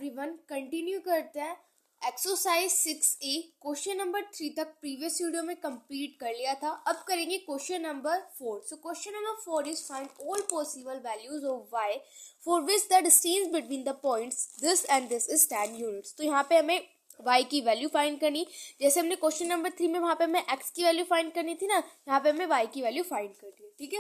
Everyone, continue करते हैं। Exercise 6A question number 3 तक प्रीवियस वीडियो में कंप्लीट कर लिया था। अब करेंगे question number 4। So question number 4 is find all possible values of y for which the distance between the points this and this is 10 units. तो यहाँ पे हमें y की वैल्यू फाइंड करनी, जैसे हमने क्वेश्चन नंबर 3 में वहां पे हमें x की वैल्यू फाइंड करनी थी ना, यहाँ पे हमें y की वैल्यू फाइंड करनी है। ठीक है,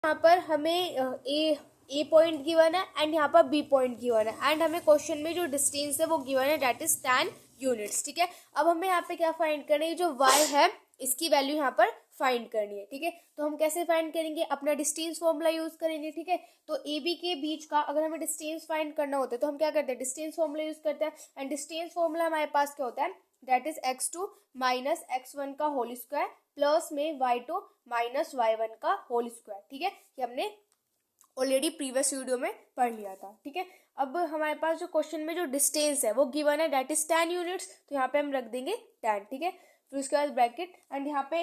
यहाँ पर हमें ए पॉइंट गिवन है एंड यहाँ पर बी पॉइंट गिवन है एंड हमें क्वेश्चन में जो डिस्टेंस है वो गिवन है दैट इज 10 यूनिट्स। ठीक है, अब हमें यहाँ पे क्या फाइंड करना है, जो y है इसकी वैल्यू यहाँ पर फाइंड करनी है। ठीक है, तो हम कैसे फाइंड करेंगे, अपना डिस्टेंस फॉर्मूला यूज करेंगे। ठीक है, तो ए बी के बीच का अगर हमें डिस्टेंस फाइंड करना होता है तो हम क्या करते हैं, डिस्टेंस फॉर्मूला यूज करते हैं एंड डिस्टेंस फॉर्मूला हमारे पास क्या होता है, that is x2 minus x1 का होल स्क्वायर प्लस में y2 माइनस y1 का होल स्क्वायर। ठीक है, ये हमने ऑलरेडी प्रीवियस वीडियो में पढ़ लिया था। ठीक है, अब हमारे पास जो क्वेश्चन में जो डिस्टेंस है वो गिवन है दैट इज 10 यूनिट्स, तो यहाँ पे हम रख देंगे 10। ठीक है, फिर उसके बाद ब्रैकेट एंड यहाँ पे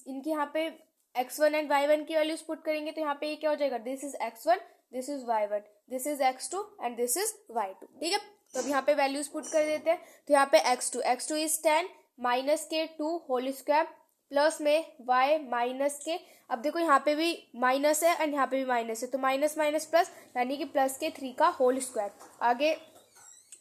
इनकी यहाँ पे x1 एंड y1 की वैल्यूज पुट करेंगे तो यहाँ पे ये क्या हो जाएगा, this is x1, this is y1, this is x2 and this is y2। ठीक है, तो अब यहाँ पे वैल्यूज पुट कर देते हैं। तो यहाँ पे x2 इज 10 माइनस के 2 होल स्क्वायर प्लस में y माइनस के, अब देखो यहाँ पे भी माइनस है एंड यहाँ पे भी माइनस है तो माइनस माइनस प्लस यानी कि प्लस के 3 का होल स्क्वायर। आगे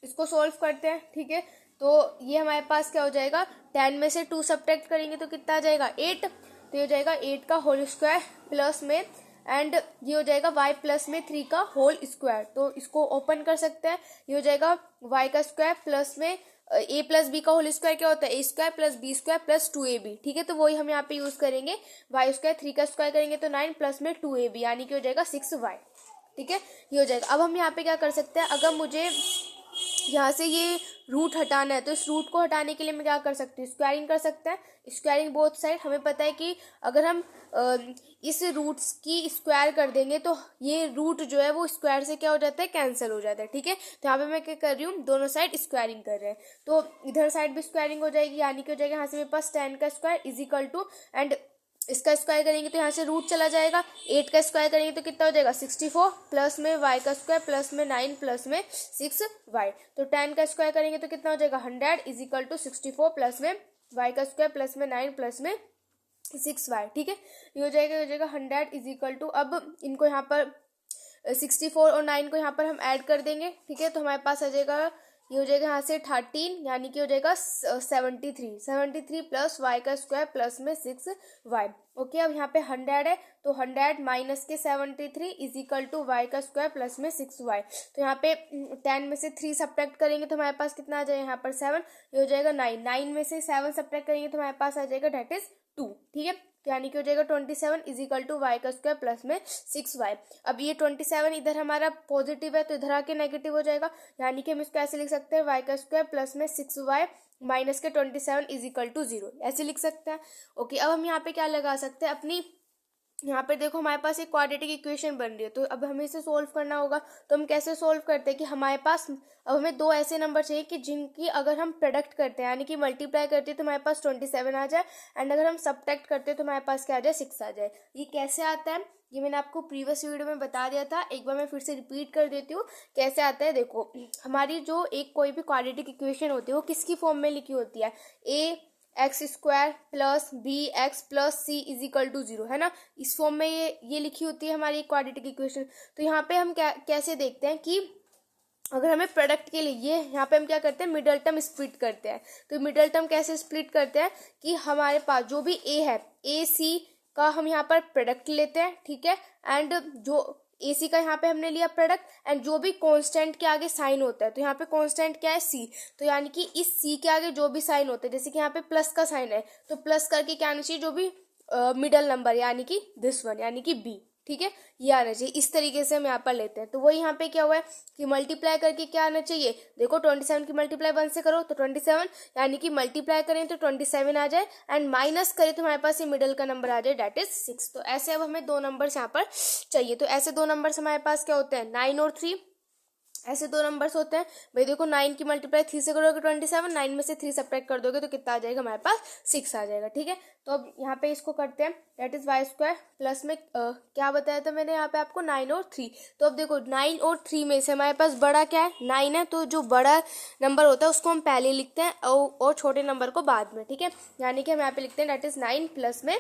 इसको सॉल्व करते हैं। ठीक है, तो ये हमारे पास क्या हो जाएगा, 10 में से 2 सब्ट्रैक्ट करेंगे तो कितना आ जाएगा, 8। तो ये हो जाएगा 8 का होल स्क्वायर प्लस में एंड ये हो जाएगा y प्लस में 3 का होल स्क्वायर। तो इसको ओपन कर सकते हैं, ये हो जाएगा y का स्क्वायर प्लस में a प्लस बी का होल स्क्वायर क्या होता है, a square plus B square plus 2ab। ठीक है, तो वही हम यहाँ पे यूज करेंगे, y स्क्वायर 3 का स्क्वायर करेंगे तो 9 प्लस में 2ab यानी कि हो जाएगा 6y। ठीक है, ये हो जाएगा। अब हम यहाँ पे क्या कर सकते हैं, अगर मुझे यहाँ से ये रूट हटाना है तो इस रूट को हटाने के लिए मैं क्या कर सकती हूँ, स्क्वायरिंग कर सकते हैं, स्क्वायरिंग बोथ साइड। हमें पता है कि अगर हम इस रूट्स की स्क्वायर कर देंगे तो ये रूट जो है वो स्क्वायर से क्या हो जाता है, कैंसिल हो जाता है। ठीक है, तो यहाँ पे मैं क्या कर रही हूँ, दोनों साइड स्क्वायरिंग कर रहे हैं तो इधर साइड भी स्क्वायरिंग हो जाएगी यानी कि हो जाएगा यहाँ से मेरे पास 10 का square is equal to and इसका स्क्वायर करेंगे तो यहाँ से रूट चला जाएगा, 8 का स्क्वायर करेंगे तो कितना हो जाएगा 64 प्लस में y का स्क्वायर प्लस में 9 प्लस में 6y। तो 10 का स्क्वायर करेंगे तो कितना हो जाएगा 100 इज इक्वल टू 64 प्लस में y का स्क्वायर प्लस में 9 प्लस में 6y। ठीक है, ये हो जाएगा 100 इज इक्वल टू, अब इनको यहाँ पर 64 और 9 को यहाँ पर हम ऐड कर देंगे। ठीक है, तो हमारे पास आ जाएगा, ये हो जाएगा यहाँ से 13 यानी कि हो जाएगा 73 प्लस y का स्क्वायर प्लस में 6y। ओके, अब यहाँ पे 100 है तो 100 माइनस के 73 इज इक्वल टू y का स्क्वायर प्लस में 6y। तो यहाँ पे 10 में से 3 सब्ट्रैक्ट करेंगे तो हमारे पास कितना आ जाएगा, यहाँ पर 7, ये हो जाएगा 9 में से 7 सब्ट्रैक्ट करेंगे तो हमारे पास आ जाएगा दैट इज 2। ठीक है, यानी कि हो जाएगा 27 इज इक्वल टू y का स्क्वायर प्लस में 6y। अब ये 27 इधर हमारा पॉजिटिव है तो इधर आके नेगेटिव हो जाएगा यानी कि हम इसको ऐसे लिख सकते हैं y का स्क्वायर प्लस में 6y माइनस के 27 इज इक्वल टू 0, ऐसे लिख सकते हैं। ओके, अब हम यहाँ पे क्या लगा सकते हैं, अपनी यहाँ पे देखो हमारे पास एक क्वाड्रेटिक इक्वेशन बन रही है तो अब हमें इसे सोल्व करना होगा। तो हम कैसे सोल्व करते हैं कि हमारे पास अब हमें दो ऐसे नंबर चाहिए कि जिनकी अगर हम प्रोडक्ट करते हैं यानी कि मल्टीप्लाई करते हैं तो हमारे पास 27 आ जाए एंड अगर हम सब्ट्रैक्ट करते हैं तो हमारे पास क्या आ जाए, 6 आ जाए। ये कैसे आता है, ये मैंने आपको प्रीवियस वीडियो में बता दिया था, एक बार मैं फिर से रिपीट कर देती हूँ कैसे आता है। देखो, हमारी जो एक कोई भी क्वाड्रेटिक इक्वेशन होती है वो किसकी फॉर्म में लिखी होती है, A X square plus B X plus C is equal to 0, है ना, इस फॉर्म में ये लिखी होती है हमारी क्वाड्रेटिक इक्वेशन। तो यहाँ पे हम कैसे देखते हैं कि अगर हमें प्रोडक्ट के लिए ये यहाँ पे हम क्या करते हैं, मिडल टर्म स्प्लिट करते हैं। तो मिडल टर्म कैसे स्प्लिट करते हैं कि हमारे पास जो भी ए है, ए सी का हम यहाँ पर प्रोडक्ट लेते हैं। ठीक है, एंड जो AC का यहाँ पे हमने लिया प्रोडक्ट एंड जो भी कांस्टेंट के आगे साइन होता है तो यहाँ पे कांस्टेंट क्या है, C। तो यानी कि इस C के आगे जो भी साइन होता है, जैसे कि यहाँ पे प्लस का साइन है तो प्लस करके क्या आना चाहिए, जो भी मिडल नंबर यानी कि दिस वन यानी कि B। ठीक है, ये आना चाहिए, इस तरीके से हम यहाँ पर लेते हैं। तो वही यहाँ पे क्या हुआ है कि मल्टीप्लाई करके क्या आना चाहिए, देखो 27 की मल्टीप्लाई 1 से करो तो 27 यानी कि मल्टीप्लाई करें तो 27 आ जाए एंड माइनस करें तो हमारे पास ये मिडल का नंबर आ जाए दैट इज 6। तो ऐसे अब हमें दो नंबर्स यहाँ पर चाहिए, तो ऐसे दो नंबर्स हमारे पास क्या होते हैं, 9 और 3। ऐसे दो नंबर्स होते हैं भाई। देखो 9 की मल्टीप्लाई 3 से करोगे 27, 9 में से 3 सब्ट्रैक्ट कर दोगे तो कितना आ जाएगा हमारे पास 6 आ जाएगा। ठीक है, तो अब यहाँ पे इसको करते हैं, that is Y square plus में क्या बताया था मैंने यहाँ पे आपको 9 और 3। तो अब देखो 9 और 3 में से हमारे पास बड़ा क्या है, 9 है, तो जो बड़ा नंबर होता है उसको हम पहले लिखते हैं और छोटे नंबर को बाद में। ठीक है, यानी कि हम यहाँ पे लिखते हैं दैट इज 9 प्लस में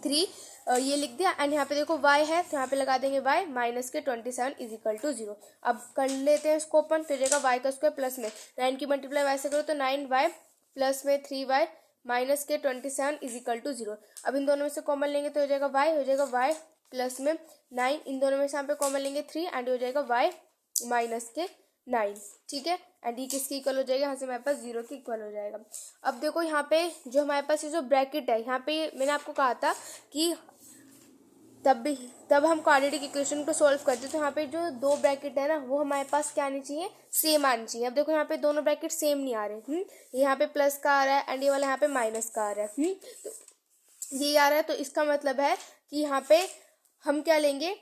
3, ये लिख दिया। एंड यहाँ पे देखो y है तो यहाँ पे लगा देंगे y माइनस के 27 इज इक्वल टू 0। अब कर लेते हैं इसको ओपन, तो जाएगा y का स्क्वायर प्लस में 9 की मल्टीप्लाई y से करो तो 9y प्लस में 3y माइनस के 27 इज इक्वल टू 0। अब इन दोनों में से कॉमन लेंगे तो हो जाएगा y प्लस में 9, इन दोनों में से यहाँ पे कॉमन लेंगे 3 एंड हो जाएगा y माइनस के 9। ठीक है, एंड ये किसके इक्वल हो जाएगा, यहाँ से हमारे पास 0 के इक्वल हो जाएगा। अब देखो यहाँ पे जो हमारे पास ये जो ब्रैकेट है, यहाँ पे मैंने आपको कहा था कि तब हम क्वाड्रेटिक इक्वेशन को सॉल्व करते तो यहाँ पे जो दो ब्रैकेट है ना वो हमारे पास क्या आनी चाहिए, सेम आनी चाहिए। अब देखो यहाँ पे दोनों ब्रैकेट सेम नहीं आ रहे, यहाँ पे प्लस का आ रहा है एंड ये वाला यहाँ पे माइनस का आ रहा है, तो ये आ रहा है, तो इसका मतलब है कि यहाँ पे हम क्या लेंगे,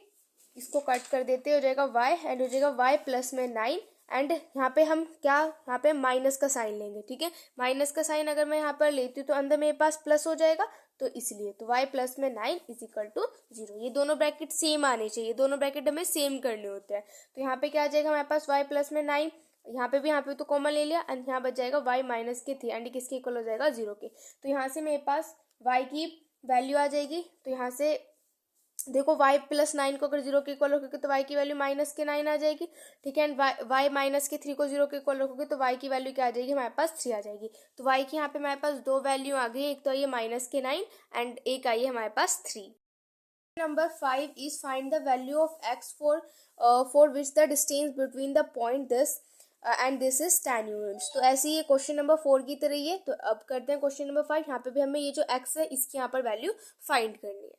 इसको कट कर देते, हो जाएगा y एंड हो जाएगा y प्लस में 9 एंड यहाँ पे हम क्या, यहाँ पे माइनस का साइन लेंगे। ठीक है, माइनस का साइन अगर मैं यहाँ पर लेती हूँ तो अंदर मेरे पास प्लस हो जाएगा, तो इसलिए तो y प्लस में 9 इज इक्वल टू 0। ये दोनों ब्रैकेट सेम आने चाहिए, दोनों ब्रैकेट हमें सेम करने होते हैं। तो यहाँ पे क्या आ जाएगा हमारे पास y प्लस में 9, यहाँ पे तो कॉमन ले लिया एंड यहाँ बच जाएगा y माइनस के 3 एंड किसके इक्वल हो जाएगा 0 के। तो यहाँ से मेरे पास y की वैल्यू आ जाएगी, तो यहाँ से देखो y प्लस 9 को अगर 0 के इक्वल रखोगे तो y की वैल्यू माइनस के 9 आ जाएगी। ठीक है, एंड y माइनस के 3 को 0 के इक्वल रखोगे तो y की वैल्यू क्या आ जाएगी, हमारे पास 3 आ जाएगी। तो y की यहाँ पे हमारे पास दो वैल्यू आ गई, एक तो ये माइनस के 9 एंड एक आई है हमारे पास 3। Number 5 is find the value of x for which the distance between the point this and this is 10 units. तो ऐसे ये क्वेश्चन नंबर 4 की तरह ही है। तो अब करते हैं क्वेश्चन नंबर 5। यहाँ पे भी हमें ये जो x है इसकी यहाँ पर वैल्यू फाइंड करनी है।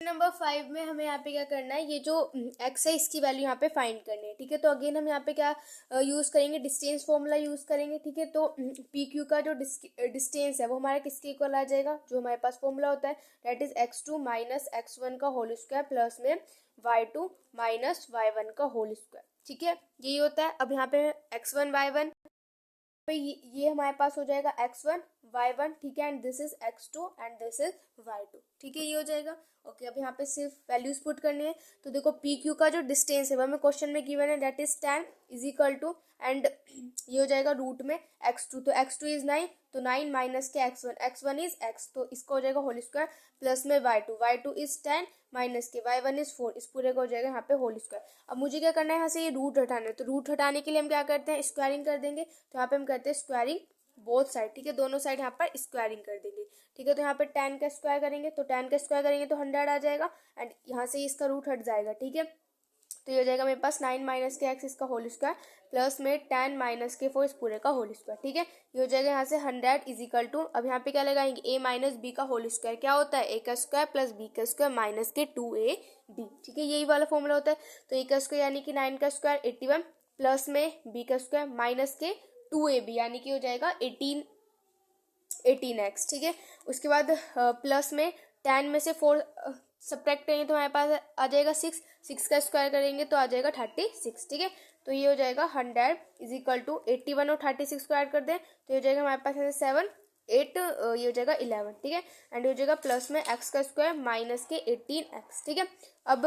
नंबर 5 में हमें यहाँ पे क्या करना है, ये जो x है इसकी वैल्यू यहाँ पे फाइंड करनी है। ठीक है, तो अगेन हम यहाँ पे क्या यूज करेंगे, डिस्टेंस फॉर्मूला यूज करेंगे। ठीक है, तो पी क्यू का जो डिस्टेंस है वो हमारा किसके इक्वल आ जाएगा, जो हमारे पास फॉर्मूला होता है that is x2 minus x1 का होल स्क्वायर प्लस में y2 माइनस y1 का होल स्क्वायर। ठीक है, यही होता है। अब यहाँ पे x1 y1 पे ये हमारे पास हो जाएगा x1 y1। ठीक है, and this is x2 and this is y2। ठीक है, ये हो जाएगा। ओके, अब यहाँ पे सिर्फ वैल्यूज पुट करनी है। तो देखो पी क्यू का जो डिस्टेंस है वो हमें क्वेश्चन में गिवन है that is 10 is equal to and ये हो जाएगा रूट में x2, तो x2 इज 9, तो 9 माइनस के x1 इज x, तो इसका हो जाएगा होल स्क्वायर प्लस में y2 इज 10 माइनस के y1 इज 4, इस पूरे का हो जाएगा यहाँ पे होल स्क्वायर। अब मुझे क्या करना है, यहाँ से ये रूट हटाना है, तो रूट हटाने के लिए हम क्या करते हैं, स्क्वायरिंग कर देंगे। तो यहाँ पे हम करते हैं स्क्वायरिंग बोथ साइड। ठीक है, दोनों साइड यहाँ पर स्क्वायरिंग कर देंगे। ठीक है, तो यहाँ पे 10 का स्क्वायर करेंगे, तो 10 का स्क्वायर करेंगे तो 100 आ जाएगा एंड यहाँ से इसका रूट हट जाएगा। ठीक है, तो ये हो जाएगा मेरे पास 9 माइनस के x इसका होल स्क्वायर प्लस में 10 माइनस के 4 इस पूरे का होल स्क्वायर। ठीक है, ये हो जाएगा यहाँ से 100 इज इक्वल टू, अब यहाँ पे क्या लगाएंगे, a माइनस बी का होल स्क्वायर क्या होता है, a का स्क्वायर प्लस b का स्क्वायर माइनस के 2ab। ठीक है, यही वाला फॉर्मूला होता है। तो a का स्क्वायर यानी कि 9 का स्क्वायर 81 प्लस में b का स्क्वायर माइनस के 2ab यानी कि हो जाएगा 18x। ठीक है, उसके बाद प्लस में 10 में से 4 सब्ट्रैक्ट करेंगे तो हमारे पास आ जाएगा 6 का स्क्वायर करेंगे तो आ जाएगा 36। ठीक है, तो ये हो जाएगा 100 इज इक्वल टू 81 और 36 को ऐड कर दें तो ये हो जाएगा हमारे पास 7 8 ये हो जाएगा 11। ठीक है, एंड हो जाएगा प्लस में x का स्क्वायर माइनस के 18x। ठीक है, अब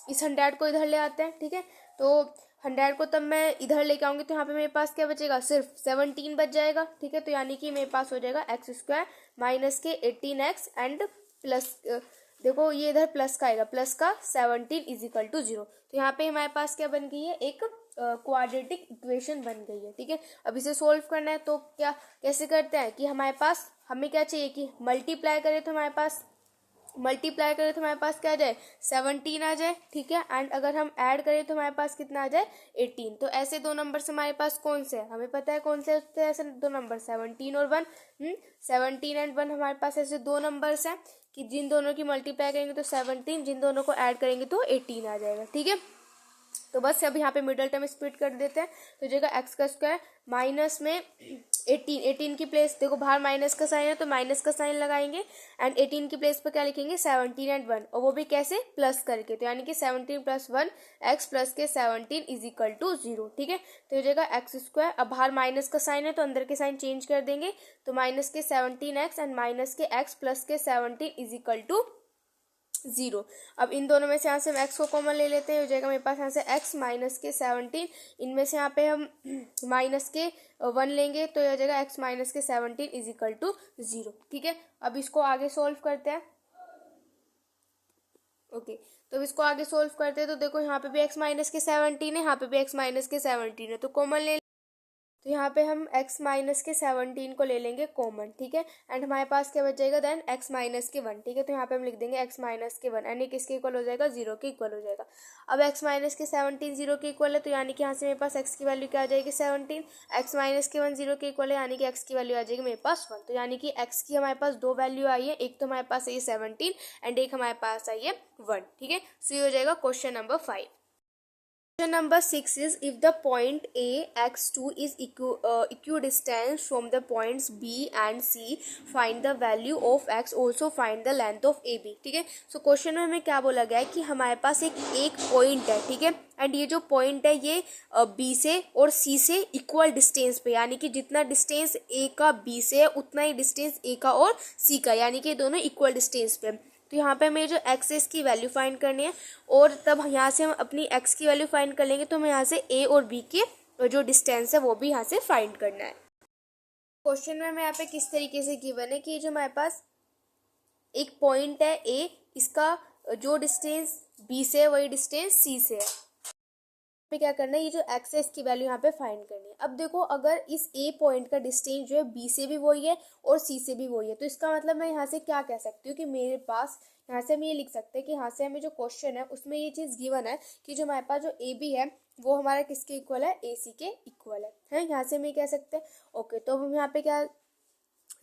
इस 100 को इधर ले आते हैं। ठीक है, तो 100 को तब मैं इधर लेके आऊंगी तो यहाँ पे मेरे पास क्या बचेगा, सिर्फ 17 बच जाएगा। ठीक है, तो यानी कि मेरे पास हो जाएगा x स्क्वायर माइनस के 18x एंड प्लस देखो ये इधर प्लस का आएगा, प्लस का 17 इज इक्वल टू 0। तो यहाँ पे हमारे पास क्या बन गई है, एक क्वाड्रेटिक इक्वेशन बन गई है। ठीक है, अब इसे सोल्व करना है तो क्या कैसे करते हैं कि हमारे पास हमें क्या चाहिए कि मल्टीप्लाई करें तो हमारे पास क्या आ जाए, 17 आ जाए। ठीक है, एंड अगर हम ऐड करें तो हमारे पास कितना आ जाए, 18। तो ऐसे दो नंबर हमारे पास कौन से है, हमें पता है कौन से होते हैं ऐसे दो नंबर, 17 और 1। 17 एंड 1 हमारे पास ऐसे दो नंबर्स हैं कि जिन दोनों की मल्टीप्लाई करेंगे तो 17, जिन दोनों को ऐड करेंगे तो 18 आ जाएगा। ठीक है, तो बस अब यहाँ पे मिडल टर्म स्प्लिट कर देते हैं, तो हो जाएगा एक्स का स्क्वायर माइनस में 18 की प्लेस, देखो बाहर माइनस का साइन है तो माइनस का साइन लगाएंगे, एंड 18 की प्लेस पर क्या लिखेंगे 17 एंड 1, और वो भी कैसे प्लस करके, तो यानी कि 17 + 1 एक्स प्लस के 17 = 0। ठीक है, तो हो जाएगा एक्स स्क्वायर, अब बाहर माइनस का साइन है तो अंदर के साइन चेंज कर देंगे, तो माइनस के 17x एंड माइनस के एक्स प्लस के 17 = 0। अब इन दोनों में से यहाँ से हम x को कॉमन ले लेते हैं, हो जाएगा मेरे पास यहाँ से x माइनस के 17, इनमें से यहाँ पे हम माइनस के 1 लेंगे तो ये हो जाएगा x माइनस के 17 = 0। ठीक है, अब इसको आगे सोल्व करते हैं। ओके, तो इसको आगे सोल्व करते हैं, तो देखो यहाँ पे भी x माइनस के 17 है, यहाँ पे भी x माइनस के 17 है, तो कॉमन ले, तो यहाँ पे हम x माइनस के 17 को ले लेंगे कॉमन। ठीक है, एंड हमारे पास क्या बच जाएगा देन x माइनस के 1। ठीक है, तो यहाँ पे हम लिख देंगे x माइनस के 1, यानी किसके इक्वल हो जाएगा 0 के इक्वल हो जाएगा। अब x माइनस के 17 0 के इक्वल है, तो यानी कि यहाँ से मेरे पास x की वैल्यू क्या आ जाएगी 17, x माइनस के 1 0 के इक्वल है, यानी कि x की वैल्यू आ जाएगी मेरे पास 1। तो यानी कि x की हमारे पास दो वैल्यू आई है, एक तो हमारे पास आई है 17 एंड एक हमारे पास आई है 1। ठीक है, सो ये हो जाएगा question number 5। Question number 6 is, if the point A x2 is equidistant from the points B and C, find the value of x, also find the length of AB। ठीक है, सो क्वेश्चन में हमें क्या बोला गया है कि हमारे पास एक पॉइंट है, ठीक है, एंड ये जो पॉइंट है ये B से और C से इक्वल डिस्टेंस पे, यानी कि जितना डिस्टेंस A का B से है उतना ही डिस्टेंस A का और C का, यानी कि दोनों इक्वल डिस्टेंस पे। तो यहाँ पे हमें जो x है इसकी वैल्यू फाइंड करनी है, और तब यहाँ से हम अपनी x की वैल्यू फाइंड कर लेंगे, तो हमें यहाँ से a और b के जो डिस्टेंस है वो भी यहाँ से फाइंड करना है। क्वेश्चन में हमें यहाँ पे किस तरीके से गिवन है कि जो हमारे पास एक पॉइंट है a, इसका जो डिस्टेंस b से है वही डिस्टेंस c से है। पे क्या करना है, ये जो x है इसकी वैल्यू यहाँ पे फाइंड करनी है। अब देखो अगर इस a पॉइंट का डिस्टेंस जो है b से भी वही है और c से भी वही है, तो इसका मतलब मैं यहाँ से क्या कह सकती हूँ कि मेरे पास यहाँ से हम ये लिख सकते हैं कि यहाँ से हमें जो क्वेश्चन है उसमें ये चीज़ गिवन है कि जो हमारे पास जो AB है वो हमारा किसके इक्वल है, AC के इक्वल है यहाँ से हम ये कह सकते हैं। ओके, तो हम यहाँ पे क्या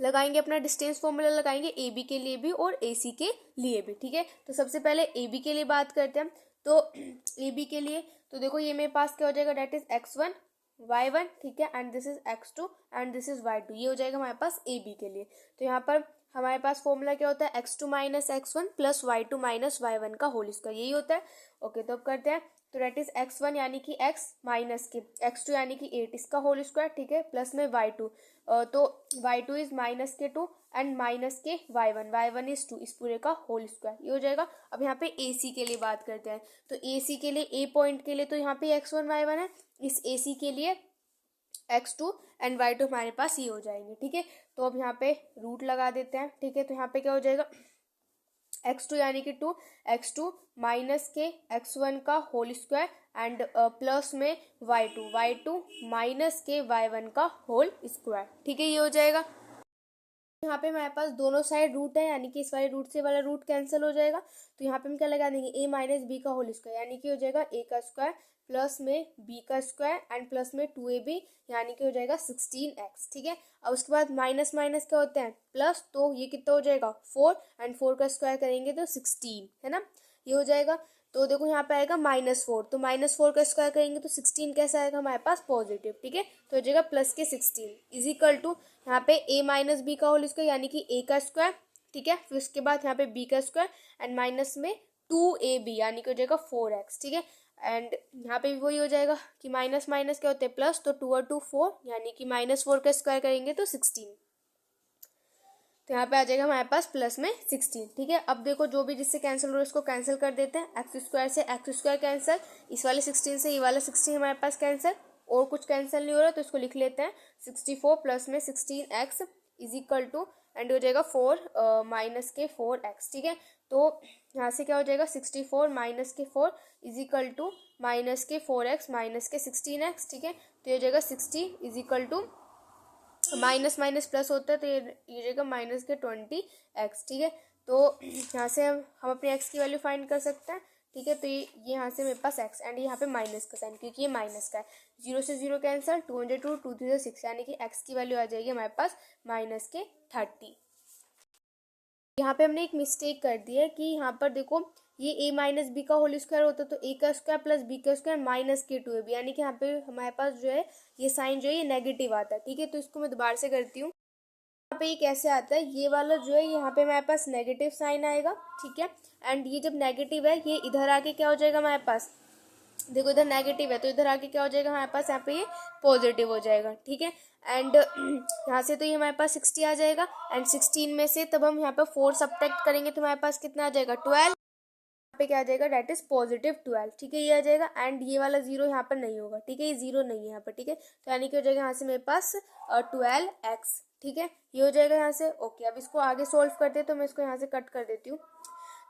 लगाएंगे, अपना डिस्टेंस फॉर्मूला लगाएंगे AB के लिए भी और AC के लिए भी। ठीक है, तो सबसे पहले AB के लिए बात करते हैं, तो AB के लिए तो देखो ये मेरे पास क्या हो जाएगा, डेट इज x1 y1, ठीक है, and this is x2 and this is y2, ये हो जाएगा हमारे पास AB के लिए। तो यहाँ पर हमारे पास फॉर्मूला क्या होता है, x2 minus x1 plus y2 minus y1 का होल स्क्वायर, यही होता है। ओके, तो अब करते हैं, तो डेट इज x1 यानी कि x माइनस के x2 यानी कि 8 इसका होल स्क्वायर, ठीक है, प्लस में y2, तो y2 इज माइनस के 2 एंड माइनस के y1 इज 2, इस पूरे का होल स्क्वायर, ये हो जाएगा। अब यहाँ पे AC के लिए बात करते हैं, तो AC के लिए A पॉइंट के लिए तो यहाँ पे x1 y1 है, इस AC के लिए x2 एंड y2 हमारे पास ये हो जाएंगे। ठीक है, तो अब यहाँ पे रूट लगा देते हैं। ठीक है, तो यहाँ पे क्या हो जाएगा, x2 यानी कि 2, x2 माइनस के x1 का होल स्क्वायर एंड प्लस में y2 माइनस के y1 का होल स्क्वायर। ठीक है, ये हो जाएगा। यहाँ पे हमारे पास दोनों साइड रूट है, यानी कि इस वाले रूट से वाला रूट कैंसिल हो जाएगा, तो यहाँ पे हम क्या लगा देंगे, a माइनस बी का होल स्क्वायर, यानी कि हो जाएगा a का स्क्वायर प्लस में b का स्क्वायर एंड प्लस में 2ab, यानी कि हो जाएगा 16x। ठीक है, अब उसके बाद माइनस माइनस क्या होते हैं प्लस, तो ये कितना हो जाएगा 4 एंड 4 का स्क्वायर करेंगे तो 16, है ना, ये हो जाएगा। तो देखो यहाँ पे आएगा -4, तो -4 का स्क्वायर करेंगे तो 16 कैसा आएगा हमारे पास पॉजिटिव। ठीक है, तो हो जाएगा प्लस के 16 इज इक्वल टू यहाँ पे a माइनस बी का होल स्क्वायर, यानी कि a का स्क्वायर, ठीक है, फिर उसके बाद यहाँ पे b का स्क्वायर एंड माइनस में 2ab, यानी कि हो जाएगा 4x। ठीक है, एंड यहाँ पे भी वही हो जाएगा कि माइनस माइनस क्या होते हैं प्लस, तो 2 और 2 4, यानी कि -4 का स्क्वायर करेंगे तो 16, तो यहाँ पे आ जाएगा हमारे पास प्लस में 16। ठीक है, अब देखो जो भी जिससे कैंसिल हो रहा है उसको कैंसिल कर देते हैं, एक्स स्क्वायर से एक्स स्क्वायर कैंसिल, इस वाले 16 से ये वाला 16 हमारे पास कैंसिल, और कुछ कैंसिल नहीं हो रहा तो इसको लिख लेते हैं 64 प्लस में 16x is equal to and हो जाएगा 4 माइनस के 4x। ठीक है, तो यहाँ से क्या हो जाएगा 64 माइनस के 4 इज इक्वल टू माइनस के 4x माइनस के 16x। ठीक है, तो ये हो जाएगा 60 is equal to minus minus plus होता है तो ये जाएगा माइनस के 20x। ठीक है, तो यहाँ से हम अपने x की वैल्यू फाइंड कर सकते हैं। ठीक है, तो ये यहाँ से मेरे पास x एंड यहाँ पे माइनस का साइन, क्योंकि ये माइनस का है, 0 से 0 कैंसिल, 202 2 3 6, यानी कि x की वैल्यू आ जाएगी हमारे पास माइनस के 30। यहाँ पे हमने एक मिस्टेक कर दी है कि यहाँ पर देखो ये a माइनस बी का होल स्क्वायर होता तो a का स्क्वायर प्लस b का स्क्वायर माइनस k2ab, यानी कि यहाँ पे हमारे पास जो है ये साइन जो है ये नेगेटिव आता है। ठीक है, तो इसको मैं दोबारा से करती हूँ। यहाँ पे ये कैसे आता है, ये वाला जो है यहाँ पे हमारे पास नेगेटिव साइन आएगा। ठीक है, एंड ये जब नेगेटिव है ये इधर आके क्या हो जाएगा हमारे पास, देखो इधर नेगेटिव है तो इधर आके क्या हो जाएगा हमारे पास, यहाँ पे ये पॉजिटिव हो जाएगा। ठीक है, एंड यहाँ से तो ये हमारे पास 60 आ जाएगा, एंड 16 में से तब हम यहाँ पे 4 सब्ट्रैक्ट करेंगे तो हमारे पास कितना आ जाएगा 12, यहाँ पे क्या आ जाएगा डेट इज पॉजिटिव 12। ठीक है, ये आ जाएगा, एंड ये वाला जीरो यहाँ पर नहीं होगा। ठीक है, ये जीरो नहीं है यहाँ पर। ठीक है, तो यानी कि हो जाएगा यहाँ से मेरे पास 12x। ठीक है, ये हो जाएगा यहाँ से। ओके, अब इसको आगे सोल्व करते हैं तो मैं इसको यहाँ से कट कर देती हूँ।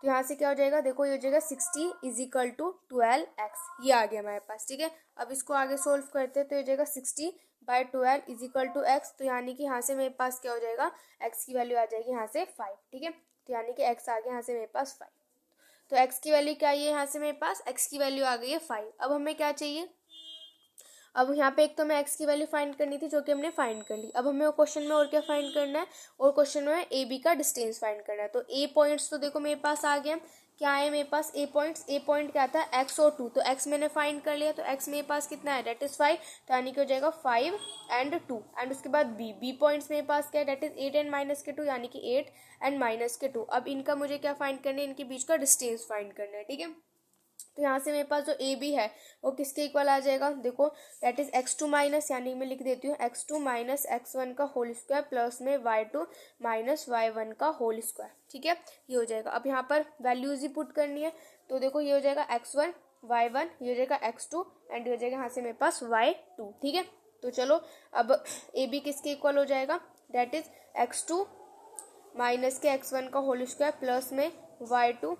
तो यहाँ से क्या हो जाएगा, देखो ये हो जाएगा 60 इज इक्वल टू 12x, ये आ गया हमारे पास। ठीक है, अब इसको आगे सोल्व करते हैं तो ये हो जाएगा 60 by 12 is equal to x, तो यानी कि यहाँ से मेरे पास क्या हो जाएगा, x की वैल्यू आ जाएगी यहाँ से 5। ठीक है, तो यानी कि x आ गया यहाँ से मेरे पास 5। तो x की वैल्यू क्या आई है, यहाँ से मेरे पास x की वैल्यू आ गई है 5। अब हमें क्या चाहिए, अब यहाँ पे एक तो मैं x की वैल्यू फाइंड करनी थी जो कि हमने फाइंड कर ली। अब हमें क्वेश्चन में और क्या फाइंड करना है, और क्वेश्चन में ए बी का डिस्टेंस फाइंड करना है। तो ए पॉइंट्स तो देखो मेरे पास आ गया, क्या है मेरे पास ए पॉइंट्स, ए पॉइंट क्या था x और 2, तो x मैंने फाइंड कर लिया, तो x मेरे पास कितना है डेट इज 5, तो यानी कि हो जाएगा 5 एंड 2। एंड उसके बाद बी पॉइंट्स मेरे पास क्या है डेट इज 8 एंड माइनस के 2, यानी कि 8 एंड माइनस के 2। अब इनका मुझे क्या फाइंड करना है, इनके बीच का डिस्टेंस फाइंड करना है। ठीक है, तो यहाँ से मेरे पास जो ए बी है वो किसके इक्वल आ जाएगा, देखो दैट इज x2 माइनस, यानी मैं लिख देती हूँ x2 माइनस x1 का होल स्क्वायर प्लस में y2 माइनस y1 का होल स्क्वायर। ठीक है, ये हो जाएगा। अब यहाँ पर वैल्यूज ही पुट करनी है, तो देखो ये हो जाएगा x1 y1, ये हो जाएगा x2 एंड ये हो जाएगा यहाँ से मेरे पास y2। ठीक है, तो चलो अब ए बी किसके इक्वल हो जाएगा, दैट इज x2 माइनस के x1 का होल स्क्वायर प्लस में y2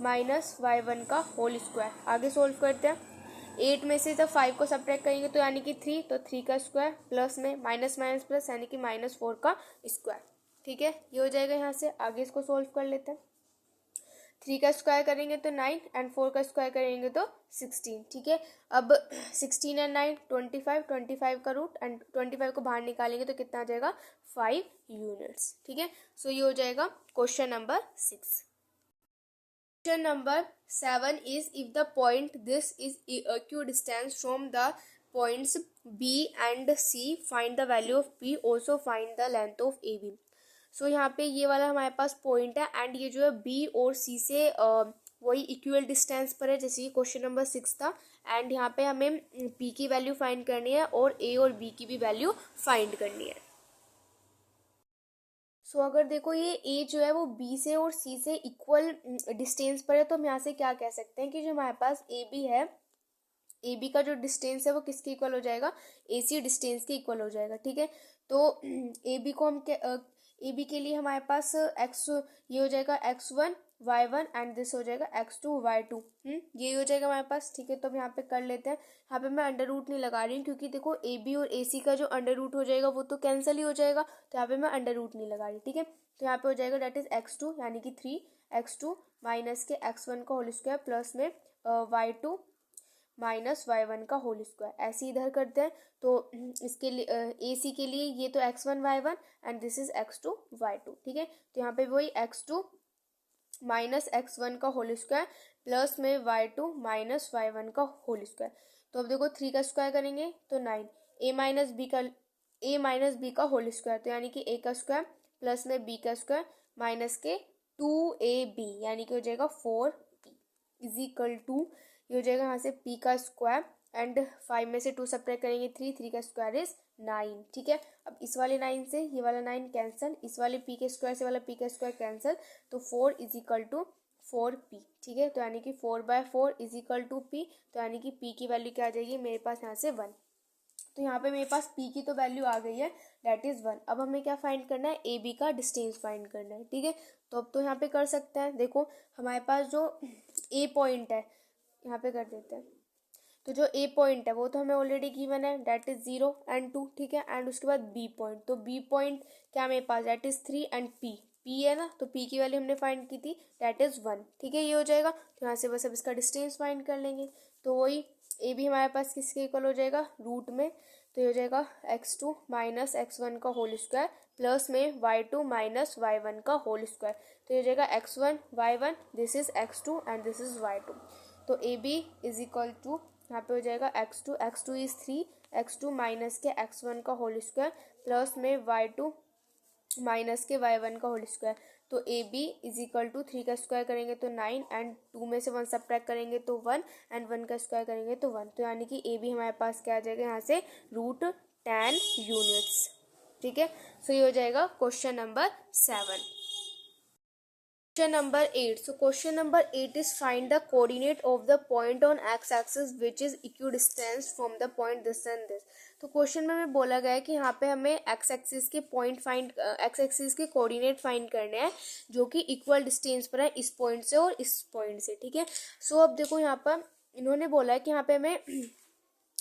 माइनस y1 का होल स्क्वायर। आगे सोल्व करते हैं। 8 में से जब 5 को सब्ट्रैक्ट करेंगे तो यानी कि 3, तो 3 का स्क्वायर प्लस में माइनस माइनस प्लस यानी कि -4 का स्क्वायर। ठीक है, ये हो जाएगा यहाँ से। आगे इसको सोल्व कर लेते हैं। 3 का स्क्वायर करेंगे तो 9 एंड 4 का स्क्वायर करेंगे तो 16। ठीक है, अब 16 एंड 9 25, 25 का रूट एंड 25 को बाहर निकालेंगे तो कितना आ जाएगा 5 यूनिट्स। ठीक है, सो ये हो जाएगा question number 6। Question number 7 is, if the point this is equidistant from the points B and C, find the value of P, also find the length of AB. So यहाँ पे ये वाला हमारे पास पॉइंट है एंड ये जो है B और C से वही इक्वल डिस्टेंस पर है जैसे कि क्वेश्चन नंबर 6 था। एंड यहाँ पे हमें P की वैल्यू फाइंड करनी है और A और B की भी वैल्यू फाइंड करनी है। सो अगर देखो ये ए जो है वो बी से और सी से इक्वल डिस्टेंस पर है तो हम यहाँ से क्या कह सकते हैं कि जो हमारे पास ए बी है, ए बी का जो डिस्टेंस है वो किसके इक्वल हो जाएगा, ए सी डिस्टेंस के इक्वल हो जाएगा। ठीक है, तो ए बी को हम ए बी के लिए हमारे पास एक्स ये हो जाएगा x1 y1 एंड दिस हो जाएगा x2 y2। ये हो जाएगा हमारे पास। ठीक है, तो हम यहाँ पे कर लेते हैं। यहाँ पे मैं अंडर रूट नहीं लगा रही हूँ क्योंकि देखो ए बी और ए सी का जो अंडर रूट हो जाएगा वो तो कैंसिल ही हो जाएगा, तो यहाँ पे मैं अंडर रूट नहीं लगा रही। ठीक है, तो यहाँ पे हो जाएगा डेट इज x2 यानी कि 3x2 माइनस के x1 का होल स्क्वायर प्लस में y2 माइनस y1 का होल स्क्वायर। ऐसे इधर करते हैं तो इसके लिए ए सी के लिए ये तो x1 y1 and this is x2 y2। ठीक है, तो यहाँ पे वही x2 माइनस x1 का होल स्क्वायर प्लस में y2 माइनस y1 का होल स्क्वायर। तो अब देखो 3 का स्क्वायर करेंगे तो 9, a माइनस बी का होल स्क्वायर, तो यानी कि a का स्क्वायर प्लस में b का स्क्वायर माइनस के 2ab यानी कि हो जाएगा 4p इज इक्वल टू ये हो जाएगा यहाँ से p का स्क्वायर एंड 5 में से 2 सब्ट्रैक्ट करेंगे 3 का स्क्वायर इज 9। ठीक है, अब इस वाले 9 से ये वाला 9 कैंसिल, इस वाले p के स्क्वायर से वाला p का स्क्वायर कैंसिल, तो 4 इज इक्वल टू 4p। ठीक है, तो यानी कि 4/4 इज इक्वल टू p, तो यानी कि p की वैल्यू क्या आ जाएगी मेरे पास यहाँ से 1। तो यहाँ पे मेरे पास p की तो वैल्यू आ गई है दैट इज 1। अब हमें क्या फाइंड करना है, ए बी का डिस्टेंस फाइंड करना है। ठीक है, तो अब तो यहाँ पे कर सकते हैं। देखो हमारे पास जो ए पॉइंट है यहाँ पे कर देते हैं, तो जो ए पॉइंट है वो तो हमें ऑलरेडी गिवन है दैट इज 0 एंड 2। ठीक है, एंड उसके बाद बी पॉइंट, तो बी पॉइंट क्या मेरे पास दैट इज 3 एंड पी है ना, तो पी की वैल्यू हमने फाइंड की थी दैट इज 1। ठीक है, ये हो जाएगा। तो यहाँ से बस अब इसका डिस्टेंस फाइंड कर लेंगे, तो वही ए बी हमारे पास किसके इक्वल हो जाएगा, रूट में, तो ये हो जाएगा x2 माइनस x1 का होल स्क्वायर प्लस में y2 माइनस y1 का होल स्क्वायर, तो ये हो जाएगा x1 y1, this is x2 and this is y2। तो A B is equal to यहाँ पे हो जाएगा x2 इज 3, x2 माइनस के x1 का होल स्क्वायर प्लस में y2 माइनस के y1 का होल स्क्वायर, तो A B is equal to 3 का स्क्वायर करेंगे तो 9 एंड 2 में से 1 सब्ट्रैक्ट करेंगे तो 1 एंड 1 का स्क्वायर करेंगे तो 1, तो यानी कि ए बी हमारे पास क्या आ जाएगा यहाँ से √10 यूनिट्स। ठीक है, सो ये हो जाएगा question number 7। Question number 8. So question number 8 is find the coordinate of the point on x-axis which is equidistant from the point this and this. तो क्वेश्चन में हमें बोला गया है कि यहाँ पे हमें एक्स एक्सिस के एक्स एक्सिस के कोऑर्डिनेट फाइंड करने हैं जो कि इक्वल डिस्टेंस पर है इस पॉइंट से और इस पॉइंट से। ठीक है, सो अब देखो यहाँ पर इन्होंने बोला है कि यहाँ पे हमें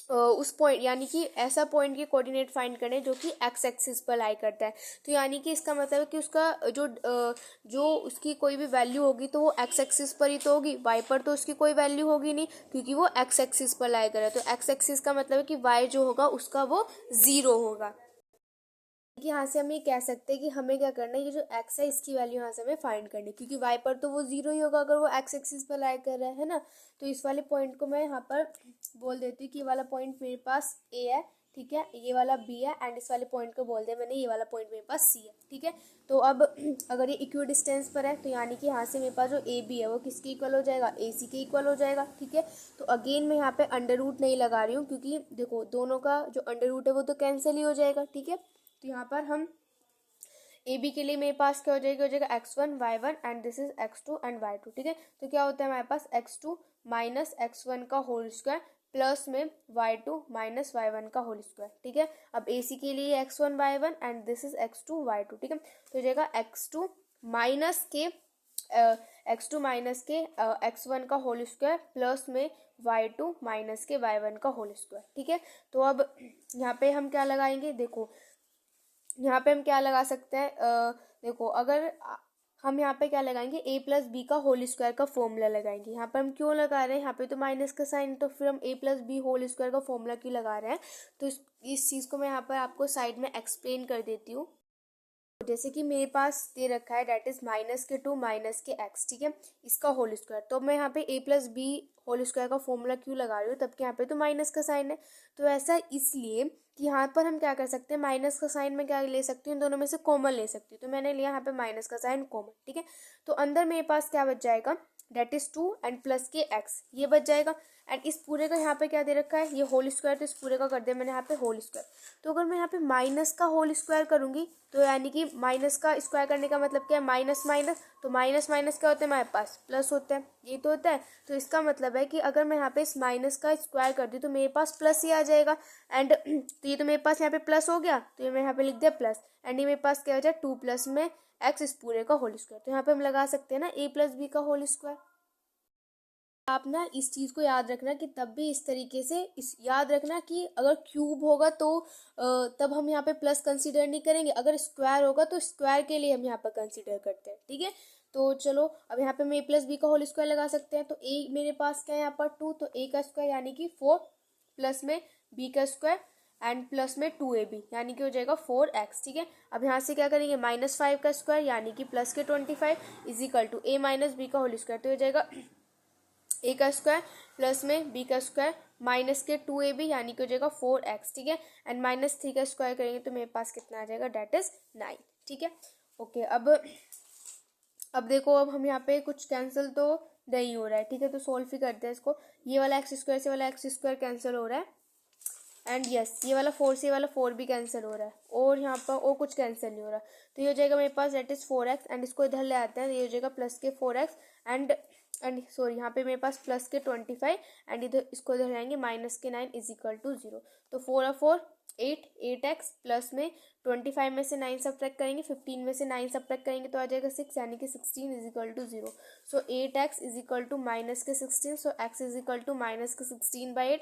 उस पॉइंट यानी कि ऐसा पॉइंट के कोऑर्डिनेट फाइंड करने जो कि एक्स एक्सिस पर लाई करता है, तो यानी कि इसका मतलब है कि उसका जो उसकी कोई भी वैल्यू होगी तो वो एक्स एक्सिस पर ही तो होगी, वाई पर तो उसकी कोई वैल्यू होगी नहीं क्योंकि वो एक्स एक्सिस पर लाई कर रहा है। तो एक्स एक्सिस का मतलब है कि वाई जो होगा उसका वो 0 होगा। कि यहाँ से हम ये कह सकते हैं कि हमें क्या करना है, ये जो x है इसकी वैल्यू यहाँ से हमें फाइंड करनी है क्योंकि y पर तो वो 0 ही होगा अगर वो x एक्सिस पर लाई कर रहा है ना। तो इस वाले पॉइंट को मैं यहाँ पर बोल देती हूँ कि ये वाला पॉइंट मेरे पास a है, ठीक है, ये वाला b है एंड इस वाले पॉइंट को बोल दिया मैंने ये वाला पॉइंट मेरे पास c है। ठीक है, तो अब अगर ये इक्वी डिस्टेंस पर है तो यानी कि यहाँ से मेरे पास जो ए बी है वो किसके इक्वल हो जाएगा, ए सी के इक्वल हो जाएगा। ठीक है, तो अगेन मैं यहाँ पे अंडर रूट नहीं लगा रही हूँ क्योंकि देखो दोनों का जो अंडर रूट है वो तो कैंसिल ही हो जाएगा। ठीक है, तो यहाँ पर हम ए बी के लिए मेरे पास क्या हो जाएगा x1 y1 and this is x2 and y2। ठीक है, तो क्या होता है हमारे पास x2 माइनस x1 का होल स्क्वायर प्लस में y2 माइनस y1 का होल स्क्वायर। ठीक है, अब ए सी के लिए x1 y1 and this is x2 y2। ठीक है, तो हो जाएगा x2 माइनस के x1 का होल स्क्वायर प्लस में y2 माइनस के y1 का होल स्क्वायर। ठीक है, तो अब यहाँ पे हम क्या लगाएंगे, देखो यहाँ पे हम क्या लगा सकते हैं, देखो अगर हम यहाँ पे क्या लगाएंगे a प्लस बी का होल स्क्वायर का फॉर्मूला लगाएंगे। यहाँ पे हम क्यों लगा रहे हैं, यहाँ पे तो माइनस का साइन, तो फिर हम a plus B whole square का फॉर्मूला क्यों लगा रहे हैं, तो इस चीज़ को मैं यहाँ पर आपको साइड में एक्सप्लेन कर देती हूँ। जैसे कि मेरे पास दे रखा है डेट इज -2 माइनस के x, ठीक है, इसका होल स्क्वायर, तो मैं यहाँ पे a plus B whole square का फॉर्मूला क्यों लगा रही हूँ, तब कि यहाँ पे तो माइनस का साइन है। तो ऐसा इसलिए कि यहाँ पर हम क्या कर सकते हैं, माइनस का साइन में क्या ले सकती हूँ, इन दोनों में से कॉमन ले सकती हूँ, तो मैंने लिया यहाँ पे माइनस का साइन कॉमन। ठीक है, तो अंदर मेरे पास क्या बच जाएगा, डेट इज 2 एंड प्लस के x, ये बच जाएगा। एंड इस पूरे का यहाँ पे क्या दे रखा है, ये होल स्क्वायर, तो इस पूरे का कर दिया मैंने यहाँ पे होल स्क्वायर। तो अगर मैं यहाँ पे माइनस का होल स्क्वायर करूँगी तो यानी कि माइनस का स्क्वायर करने का मतलब क्या है, माइनस माइनस, तो माइनस माइनस क्या होता है हमारे पास, प्लस होता है, ये तो होता है। तो इसका मतलब है कि अगर मैं यहाँ पे इस माइनस का स्क्वायर कर दूँ तो मेरे पास प्लस ही आ जाएगा। एंड तो ये तो मेरे पास यहाँ पे प्लस हो गया, तो ये मैं यहाँ पे लिख दिया प्लस, एंड ये मेरे पास क्या हो जाए 2 प्लस में x इस पूरे का होल स्क्वायर। तो यहाँ पे हम लगा सकते हैं ना a प्लस बी का होल स्क्वायर। आप ना इस चीज़ को याद रखना कि तब भी इस तरीके से याद रखना कि अगर क्यूब होगा तो तब हम यहाँ पे प्लस कंसीडर नहीं करेंगे, अगर स्क्वायर होगा तो स्क्वायर के लिए हम यहाँ पर कंसीडर करते हैं। ठीक है, तो चलो अब यहाँ पे हम a प्लस बी का होल स्क्वायर लगा सकते हैं। तो a मेरे पास क्या है यहाँ पर 2, तो a का स्क्वायर यानी कि 4 प्लस में b का स्क्वायर एंड प्लस में 2ab यानी कि हो जाएगा 4x। ठीक है, अब यहाँ से क्या करेंगे, -5 का स्क्वायर यानी कि प्लस के 25 is equal to a minus B का होल स्क्वायर, तो हो जाएगा a का स्क्वायर प्लस में b का स्क्वायर माइनस के 2ab यानी कि हो जाएगा 4x। ठीक है, एंड -3 का स्क्वायर करेंगे तो मेरे पास कितना आ जाएगा, डेट इज 9। ठीक है, ओके, अब देखो अब हम यहाँ पे कुछ कैंसिल तो नहीं हो रहा है। ठीक है, तो सोल्व ही करते हैं इसको, ये वाला एक्स स्क्वायर से वाला एक्स स्क्वायर कैंसिल हो रहा है एंड यस ये वाला 4 से ये वाला 4 भी कैंसिल हो रहा है और यहाँ पर और कुछ कैंसिल नहीं हो रहा। तो ये हो जाएगा मेरे पास डेट इज 4x एंड इसको इधर ले आते हैं, ये हो जाएगा प्लस के 4x एंड सॉरी यहाँ पे मेरे पास प्लस के 25 एंड इधर इसको इधर लाएंगे माइनस के 9 इज इक्वल टू 0। तो 4 और 4 8x प्लस में 25 में से 9 सब्ट्रैक्ट करेंगे, 15 में से 9 सब्ट्रैक्ट करेंगे तो आ जाएगा 6 यानी कि 16 is equal to 0। So 8x is equal to minus के 16, so x is equal to minus के 16/8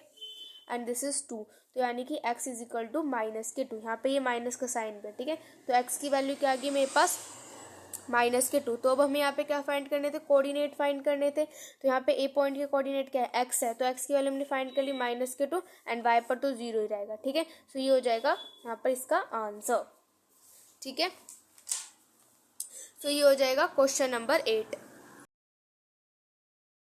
एंड दिस इज 2, तो यानी कि x is equal to minus के 2, यहाँ पे ये माइनस का साइन पे। ठीक है, तो x की वैल्यू क्या आ गई मेरे पास -2। तो अब हमें यहाँ पे क्या फाइंड करने थे, कोऑर्डिनेट फाइंड करने थे। तो यहाँ पे ए पॉइंट के कोऑर्डिनेट क्या है, x है, तो x की वैल्यू हमने फाइंड कर ली -2 एंड y पर तो 0 ही रहेगा। ठीक है, सो ये हो जाएगा यहाँ पर इसका आंसर। ठीक है, सो ये हो जाएगा क्वेश्चन नंबर 8।